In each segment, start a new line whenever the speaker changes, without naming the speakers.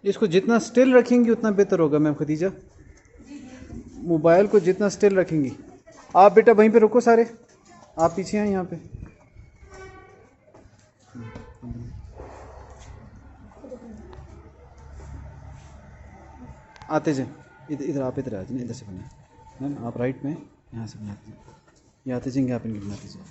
इसको जितना स्टिल रखेंगी उतना बेहतर होगा मैम खदीजा। मोबाइल को जितना स्टिल रखेंगी। आप बेटा वहीं पे रुको सारे, आप पीछे हैं यहाँ पे। आते जाए इधर इधर, आप इधर आ जाए, इधर से बना मैम, आप राइट में यहाँ से बनाते जाए, ये आते जाएंगे, आप इनके बनाते जाए।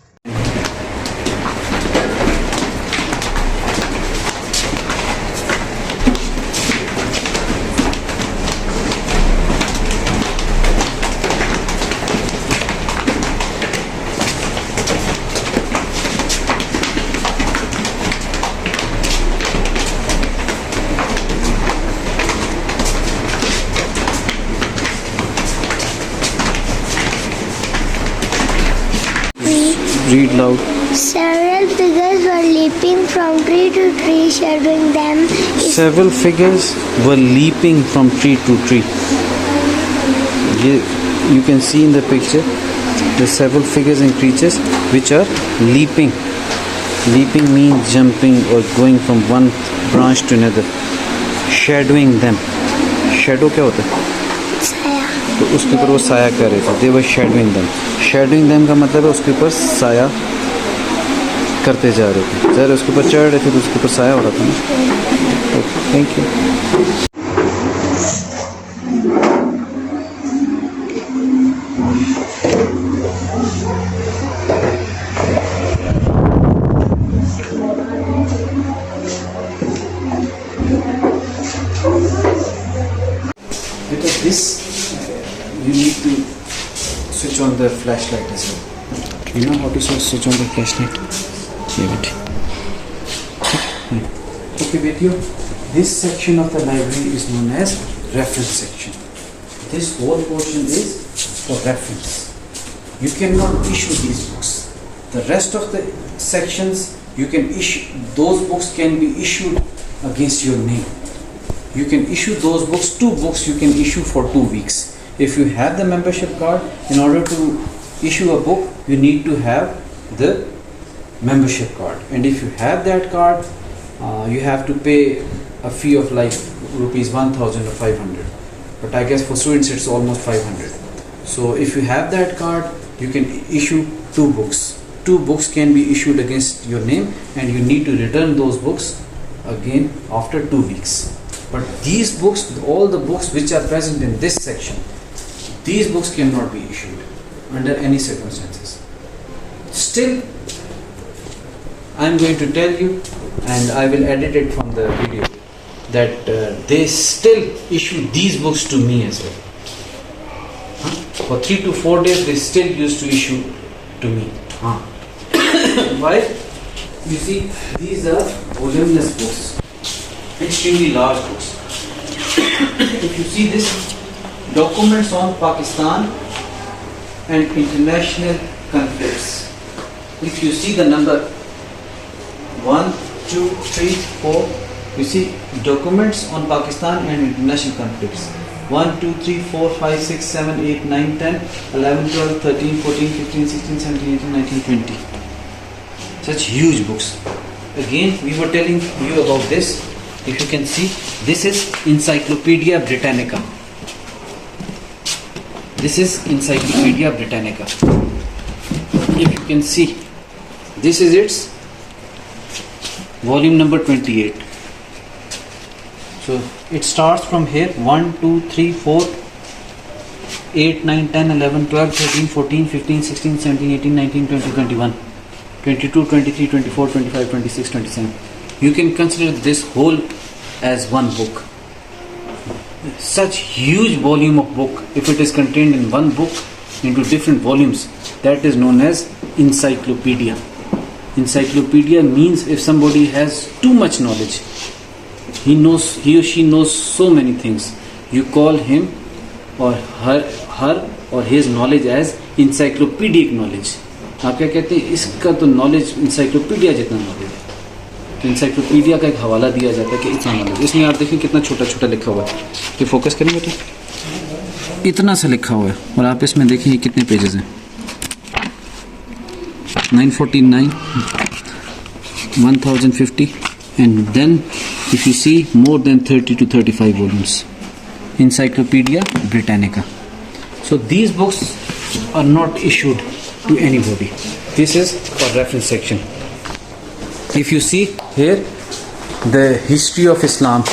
Read loud.
Several figures were leaping from tree to tree, shadowing them.
Several figures were leaping from tree to tree. You can see in the picture the several figures and creatures which are leaping. Leaping means jumping or going from one branch to another. Shadowing them. Shadow क्या होता है? तो उसके ऊपर वो साया कर रहे थे। They were shadowing them. Shadowing them का मतलब है उसके ऊपर साया करते जा रहे थे। ज़रा उसके ऊपर चढ़ रहे थे तो उसके ऊपर साया हो रहा था ना। Thank you. Because this you need to switch on the flashlight as well. You know how to switch on the flashlight? Okay, Betio, this section of the library is known as reference section. This whole portion is for reference. You cannot issue these books. The rest of the sections you can issue. Those books can be issued against your name. You can issue those books. 2 books you can issue for 2 weeks. If you have the membership card, in order to issue a book, you need to have the membership card. And if you have that card, you have to pay a fee of like rupees 1,000 or 500. But I guess for students it's almost 500. So if you have that card, you can issue 2 books. 2 books can be issued against your name, and you need to return those books again after 2 weeks. But these books, all the books which are present in this section, these books cannot be issued under any circumstances. Still, I am going to tell you, and I will edit it from the video, that they still issue these books to me as well. For 3 to 4 days, they still used to issue to me. Why? You see, these are voluminous books. Extremely large books. If you see this, documents on Pakistan and international conflicts. If you see the number 1, 2, 3, 4, you see documents on Pakistan and international conflicts. 1, 2, 3, 4, 5, 6, 7, 8, 9, 10, 11, 12, 13, 14, 15, 16, 17, 18, 19, 20. Such huge books. Again, we were telling you about this. If you can see, this is Encyclopedia Britannica. This is Encyclopedia Britannica. If you can see, this is its volume number 28. So it starts from here 1, 2, 3, 4, 8, 9, 10, 11, 12, 13, 14, 15, 16, 17, 18, 19, 20, 21, 22, 23, 24, 25, 26, 27. You can consider this whole as one book. Such huge volume of book, if it is contained in one book into different volumes, that is known as encyclopedia. Encyclopedia means if somebody has too much knowledge, he or she knows so many things, you call him or her or his knowledge as encyclopedic knowledge. आप क्या कहते हैं, इसका तो knowledge encyclopedia जितना knowledge है, तो encyclopedia का एक हवाला दिया जाता है कि इतना नॉलेज। इसमें आप देखिए कितना छोटा छोटा लिखा हुआ है, कि फोकस करें बेटा, इतना सा लिखा हुआ है, और आप इसमें देखिए कितने पेजेस हैं, 949, 1050 and then if you see, more than 30 to 35 volumes. Encyclopedia Britannica. So these books are not issued to anybody. This is for reference section. If you see here, the history of Islam,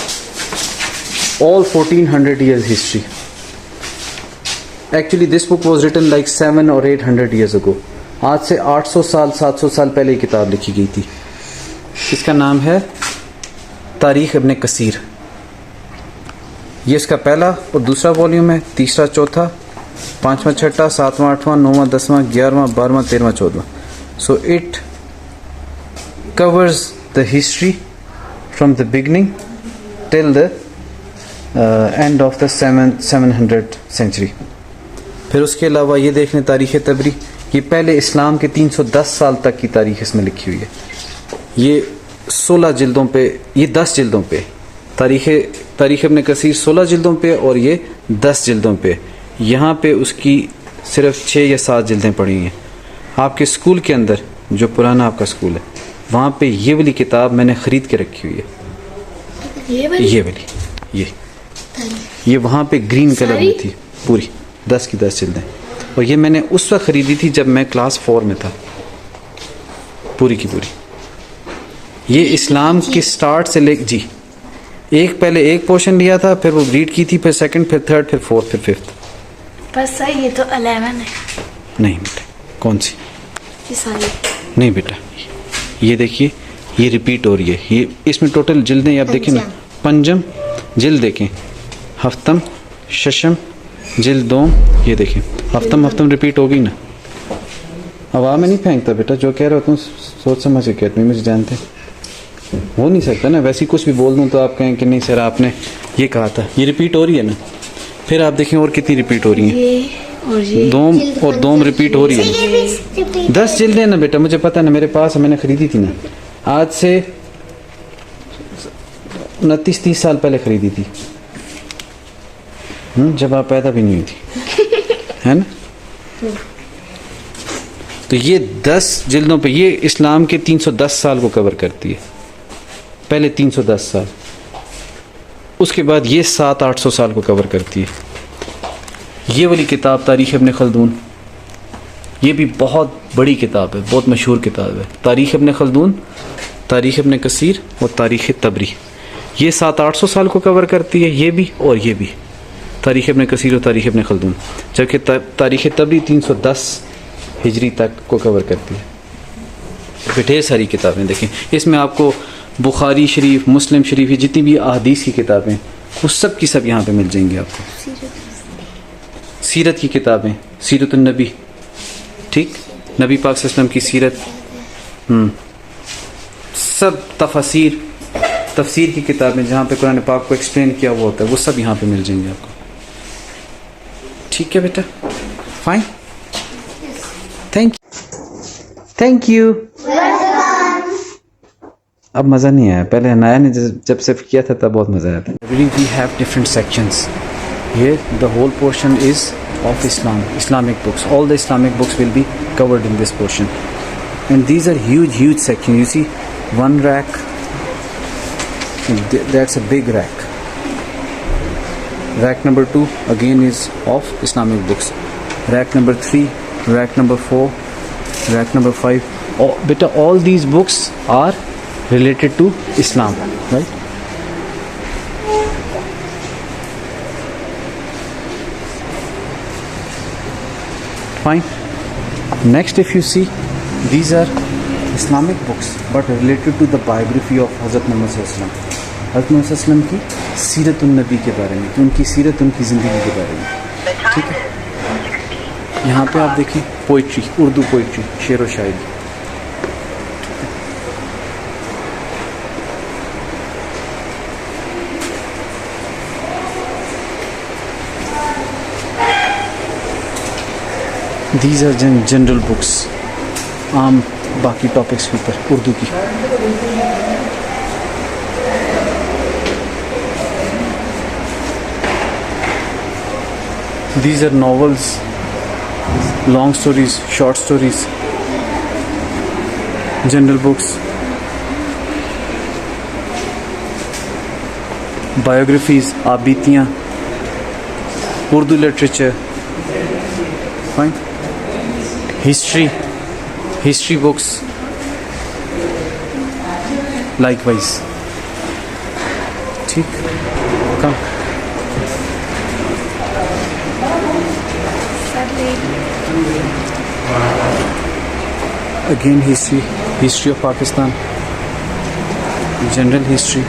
all 1400 years history. Actually this book was written like 700 or 800 years ago. आज से 800 साल 700 साल पहले ये किताब लिखी गई थी. इसका नाम है तारीख इब्न कसीर. ये इसका पहला और दूसरा वॉल्यूम है, तीसरा चौथा, पांचवा छठा, सातवां आठवां, नौवां दसवां, 11वां 12वां 13वां 14वां. So it covers the history from the beginning till the end of the 700th century. फिर उसके अलावा ये देख लें तारीख़ तबरी. ये पहले इस्लाम के 310 साल तक की तारीख़ इसमें लिखी हुई है. ये 16 जिल्दों पे, ये 10 जिल्दों पे. तारीख़ इब्न कसीर 16 जिल्दों पे और ये 10 जिल्दों पे. यहाँ पे उसकी सिर्फ 6 या 7 जिल्दें पड़ी हैं. आपके स्कूल के अंदर, जो पुराना आपका स्कूल है, वहाँ पे ये वाली किताब मैंने ख़रीद के रखी हुई है. ये वाली ये वहाँ पे ग्रीन कलर में थी पूरी, 10 की 10 जिल्दें. और ये मैंने उस वक्त ख़रीदी थी जब मैं क्लास 4 में था, पूरी की पूरी. ये इस्लाम के स्टार्ट से ले जी, एक पहले एक पोर्शन लिया था, फिर वो रीड की थी, फिर सेकंड, फिर थर्ड, फिर फोर्थ, फिर फिफ्थ.
बस सर ये तो 11 है.
नहीं बेटा, कौन सी?
ये सारी
नहीं बेटा, ये देखिए, ये रिपीट हो रही है. ये इसमें टोटल जिल्दें आप देखें ना, पंजम जिल्द देखें, हफ्तम, शशम, जिल्द दोम, ये देखें, हफ्तम रिपीट हो गई ना. हवा में नहीं फेंकता बेटा, जो कह रहे हो तुम सोच समझ के कहते नहीं, मुझे जानते हो नहीं सकता ना. वैसे ही कुछ भी बोल दूं तो आप कहें कि नहीं सर आपने ये कहा था. ये रिपीट हो रही है ना. फिर आप देखें और कितनी रिपीट हो रही हैं.
ये और ये
दोम और दोम रिपीट हो रही है. 10 जिल्दें ना बेटा, मुझे पता है ना, मेरे पास है, मैंने खरीदी थी ना. आज से 29-30 साल पहले खरीदी थी. जब आप पैदा भी नहीं हुई थी, है ना. तो ये 10 जिल्दों पे ये इस्लाम के 310 साल को कवर करती है. पहले 310 साल, उसके बाद ये 700-800 साल को कवर करती है. ये वाली किताब तारीख़ इब्न खल्दून, ये भी बहुत बड़ी किताब है, बहुत मशहूर किताब है. तारीख़ इब्न खल्दून, तारीख़ इब्न कसीर और तारीख़ तबरी, ये 700-800 साल को कवर करती है. ये भी और ये भी, तारीख़ इब्न कसीर और तारीख़ इब्न खल्दून. जबकि तारीख़ तबरी 310 हिजरी तक को कवर करती है. ढेर सारी किताबें देखें इसमें. आपको बुखारी शरीफ, मुस्लिम शरीफ, ये जितनी भी अहादीस की किताबें, वो सब की सब यहाँ पे मिल जाएंगी आपको. सीरत की किताबें, सीरत नबी, ठीक, नबी पाक सल्लल्लाहु अलैहि वसल्लम की सीरत, सब तफसीर की किताबें जहाँ पे कुरान पाक को एक्सप्लेन किया हुआ होता है, वो सब यहाँ पे मिल जाएंगे आपको. ठीक है बेटा, फाइन, थैंक यू. अब मज़ा नहीं आया. पहले अनाया ने जब सिर्फ किया था तब बहुत मज़ा आया था. We have different sections. Here the whole portion is of Islam, Islamic books. All the Islamic books will be covered in this portion. And these are huge sections. You see one rack, that's a big rack. Rack number 2 again is of Islamic books. Rack number 3, rack number 4, rack number 5. Oh, beta, all these books are related to Islam, right? Fine. Next, if you see, these are Islamic books but related to the biography of Hazrat Muhammad Sallallahu Alaihi Wasallam. Hazrat Muhammad Sallallahu Alaihi Wasallam की सीरत नबी के बारे में, कि उनकी सीरत, उनकी ज़िंदगी के बारे में. ठीक है. यहाँ पे आप देखिए पोइट्री, उर्दू पोइट्री, शेर व शायरी. These are general books, आम बाकी टॉपिक्स के ऊपर उर्दू की. These are novels, long stories, short stories, general books. biographies, आबीतियाँ, Urdu literature, fine. History books, likewise. ठीक, come. Again history of Pakistan, general history.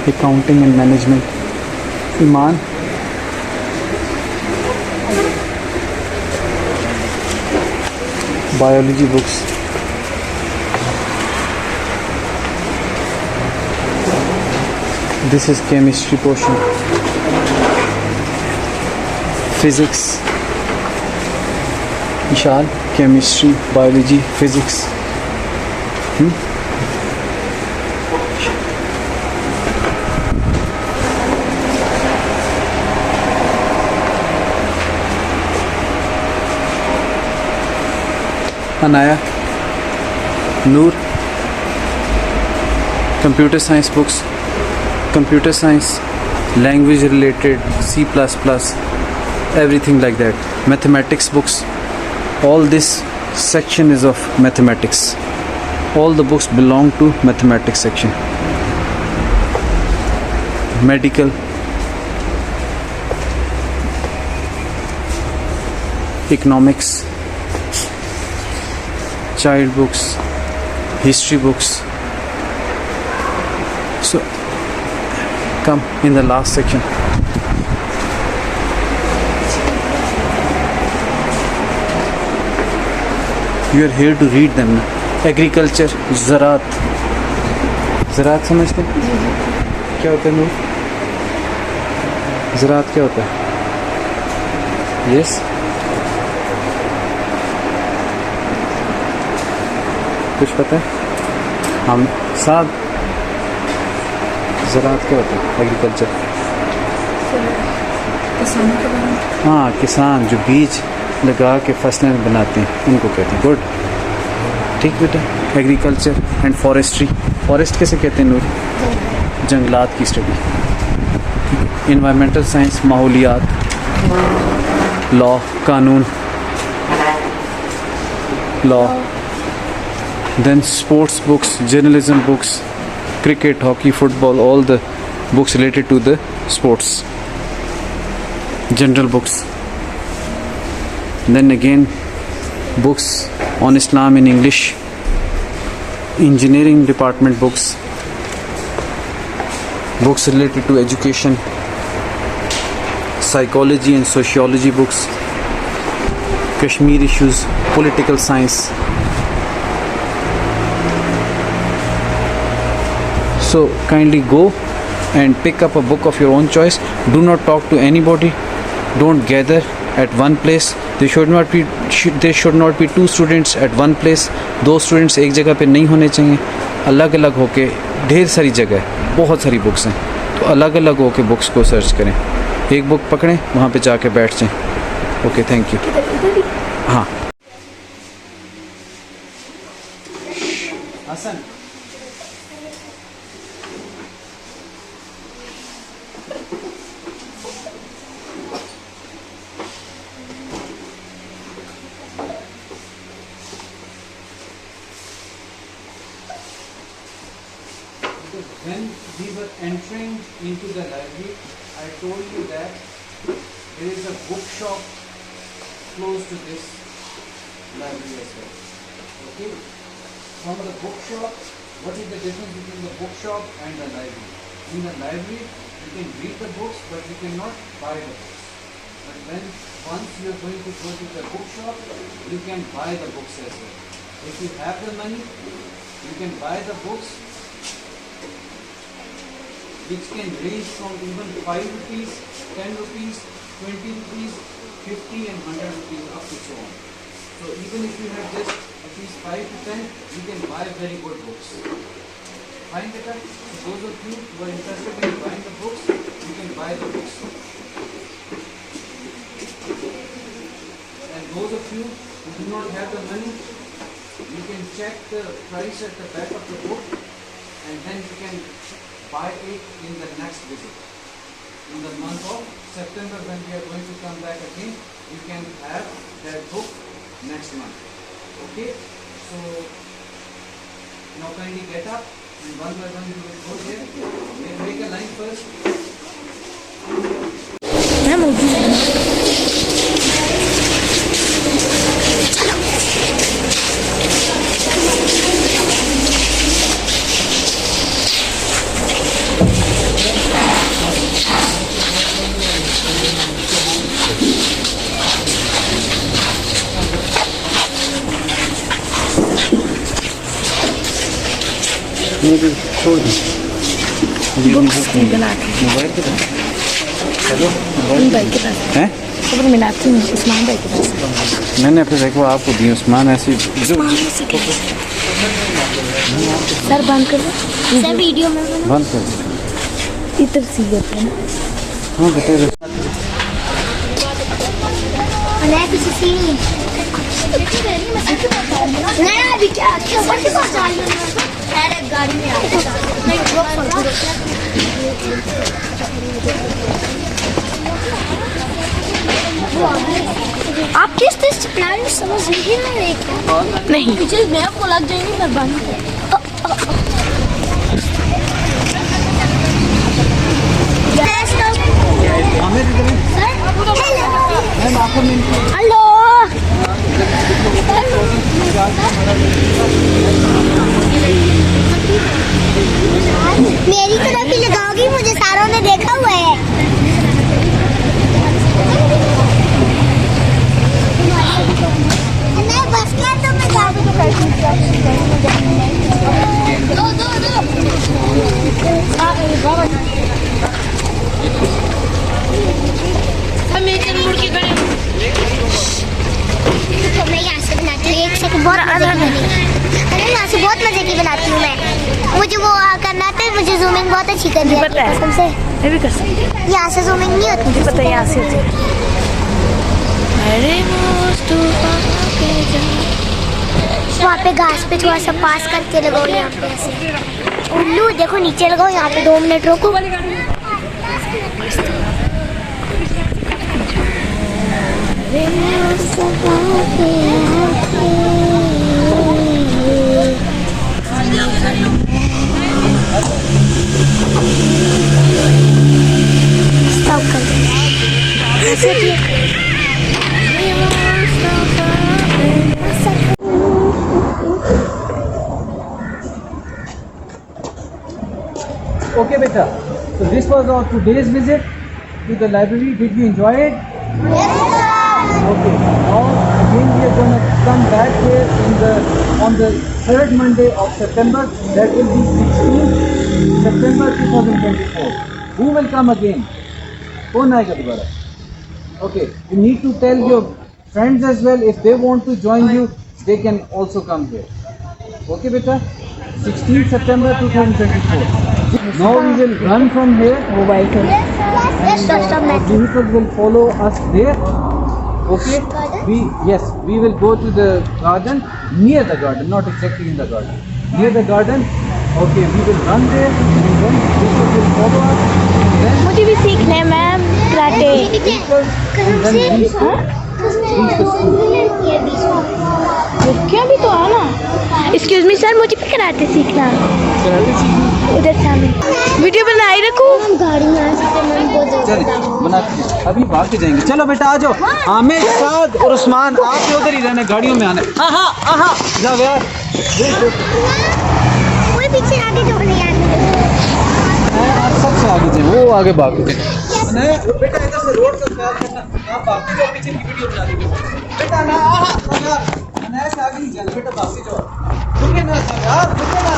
Accounting and management, Iman, biology books, this is chemistry portion, physics, Ishal, chemistry, biology, physics. Anaya, Noor, computer science books, computer science, language related, C++, everything like that. Mathematics books, all this section is of mathematics. All the books belong to mathematics section. Medical, economics, child books, history books. So come in the last section. You are here to read them. Agriculture, ज़रात, ज़रात समझते हैं? क्या होता है नूर? ज़रात क्या होता है? Yes. कुछ पता है? हम साथ ज़रात क्या होता है? एग्रीकल्चर,
किसानों के बारे में।
हाँ, किसान जो बीज लगा के फसलें बनाते हैं उनको कहते हैं। गुड, ठीक बेटा। एग्रीकल्चर एंड फॉरेस्ट्री, फॉरेस्ट कैसे कहते हैं नूर? जंगलात की स्टडी। इन्वायरमेंटल साइंस, माहौलियात, लॉ, कानून, law. Then sports books, journalism books, cricket, hockey, football, all the books related to the sports. General books. Then again books on Islam in English. Engineering department books. Books related to education. Psychology and sociology books. Kashmir issues, political science. So kindly go and pick up a book of your own choice. Do not talk to anybody. Don't gather at one place. There should not be two students at one place. दो students एक जगह पे नहीं होने चाहिए. अलग अलग होके, ढेर सारी जगह है, बहुत सारी बुक्स हैं, तो अलग अलग होके बुक्स को सर्च करें. एक बुक पकड़ें, वहाँ पे जाके बैठ जाएं. Okay, thank you. हाँ Hasan, when we were entering into the library, I told you that there is a bookshop close to this library as well. Okay? From the bookshop, what is the difference between the bookshop and the library? In the library, you can read the books, but you cannot buy the books. But once you are going to go to the bookshop, you can buy the books as well. If you have the money, you can buy the books, which can range from even 5 rupees, 10 rupees, 20 rupees, 50 and 100 rupees, up to so on. So even if you have just at least 5 to 10, you can buy very good books. Fine, beta? So those of you who are interested in buying the books, you can buy the books. And those of you who do not have the money, you can check the price at the back of the book and then you can buy it in the next visit. In the month of September, when we are going to come back again, you can have that book next month. Okay? So now kindly get up and one by one you will go there. Make a line first.
मुझे छोड़ दो
books नहीं बनाती
mobile के पास चलो
उन भाई के पास
हैं
खबर मिलाती हूँ उस्मान भाई के पास
मैंने अपने देखो आपको दी उस्मान ऐसी जो
सर बंद कर दो
सर वीडियो में बना
बंद कर दो
इधर सी होते हैं ना
हाँ बेटे
मैं किसी से नहीं अभी क्या बच्चे पास आ रही हूँ अरे गाड़ी में आ नहीं रोक आप किस चीज से प्लान समझ नहीं रहे क्या
नहीं
पीछे मैं आपको लग जाएंगे मैं बंद हेलो मेरी तरफ ही लगाओगी मुझे सारों ने देखा हुआ है नहीं बस क्या तो मैं जाऊंगी दो मुड़ के खड़े मैं यहाँ से बनाती हूँ एक सेकंड बहुत मजे की अरे यहाँ से बहुत मजे की बनाती हूँ मैं मुझे वो करना था मुझे जूमिंग बहुत अच्छी करनी है
पता है।
कसम से
मैं भी कर सकती
यहाँ से जूमिंग नहीं होती
हूँ पता है यहाँ से होती है अरे
वहाँ पे घास पे थोड़ा सा पास करके लगाओ यहाँ पे ऐसे उल्लू देखो नीचे लगाओ यहाँ पे 2 मिनट रोको स्टॉप कर
Okay, beta. So this was our today's visit to the library. Did you enjoy it? Okay. Now again we are going to come back here on the 3rd Monday of September. That will be 16th September 2024. Who will come again? कौन आएगा दोबारा? Okay. You need to tell your friends as well. If they want to join you, they can also come here. Okay, beta. 16th September 2024. Now we will run from here.
Mobile कर
Yes,
Our vehicles will follow us there. Okay? We will go to the garden, near the garden, not exactly in the garden. Near the garden. Okay, we will run there and then vehicles will follow us. And then
मुझे भी सीखना है ma'am karate
vehicles and then we will reach the school.
क्या भी तो है ना excuse me sir मुझे भी कराटे सीखना है
कराटे सीखना?
उधर सामने वीडियो बनाई रखूँ
गाड़ी यहाँ से
चलिए बनाते हैं। अभी भाग के जाएंगे। चलो बेटा आ जाओ। आमिर, साद और उस्मान आप उधर ही रहने, गाड़ियों में आने। हाँ जाओ यार।
कोई पीछे आगे जो नहीं यार
आप सबसे आगे जाए, वो आगे भागते हैं। बेटा इधर से रोड से ख्याल करना, आप भागते जाओ, पीछे की वीडियो बना लीजिए। बेटा ना ऐसे आगे नहीं जाना, बेटा भागते जाओ। रुके ना यार, रुके ना।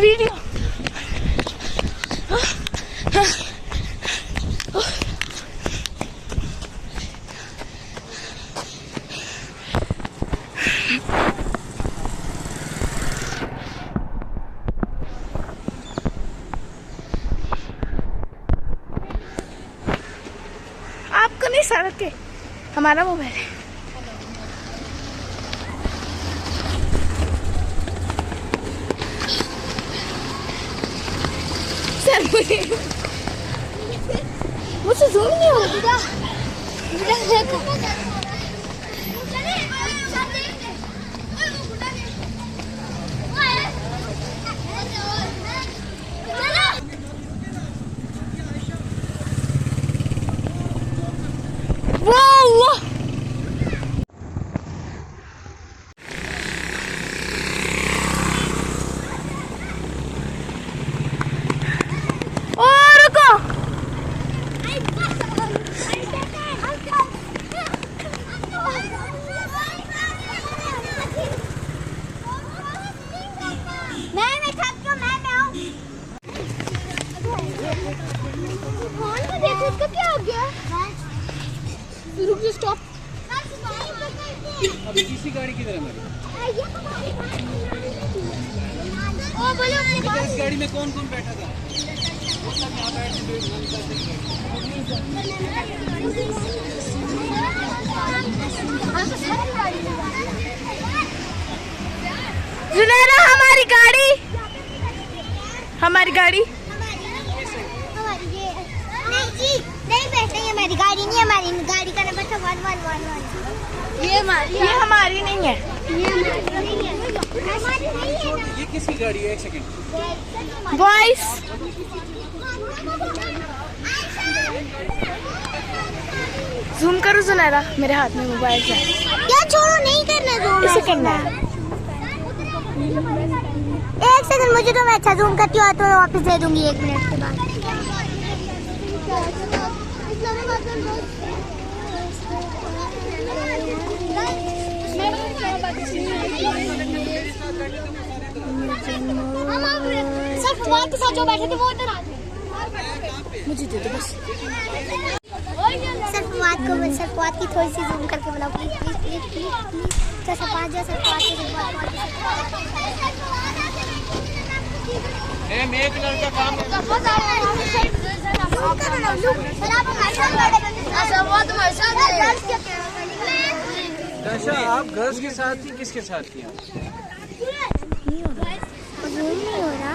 वीडियो आपको नहीं सड़क के, हमारा मोबाइल है। सर मुझसे जूम नहीं हो रहा। वाह क्या हो गया? रुक जा, स्टॉप।
अभी तीसरी गाड़ी किधर है हमारी?
ओ बोलो अपने पास।
इस गाड़ी में कौन कौन बैठा था?
जुनैरा, हमारी गाड़ी, हमारी गाड़ी।
नहीं जी, नहीं बैठे, हमारी गाड़ी नहीं, हमारी गाड़ी का नंबर था 1111।
ये हमारी नहीं है।
ये किसकी गाड़ी है? एक सेकंड।
बॉयज, जूम करो जुनैरा, मेरे हाथ में मोबाइल है।
क्या छोड़ो, नहीं करना जूम।
इसे करना है।
एक सेकंड, मुझे तो मैं अच्छा जूम करती हूँ तो वापस दे दूंगी 1 मिनट के बाद। सर फवाद के साथ जो बैठे थे वो इधर आ गए।
मुझे दे दो बस।
सर फवाद की थोड़ी सी जूम करके बुलाओ please please please please please. Sir Fawad जो सर फवाद
एक लड़का काम दशा, आप गर्ल्स के साथ थी, किसके साथ थी?
नहीं हो रहा।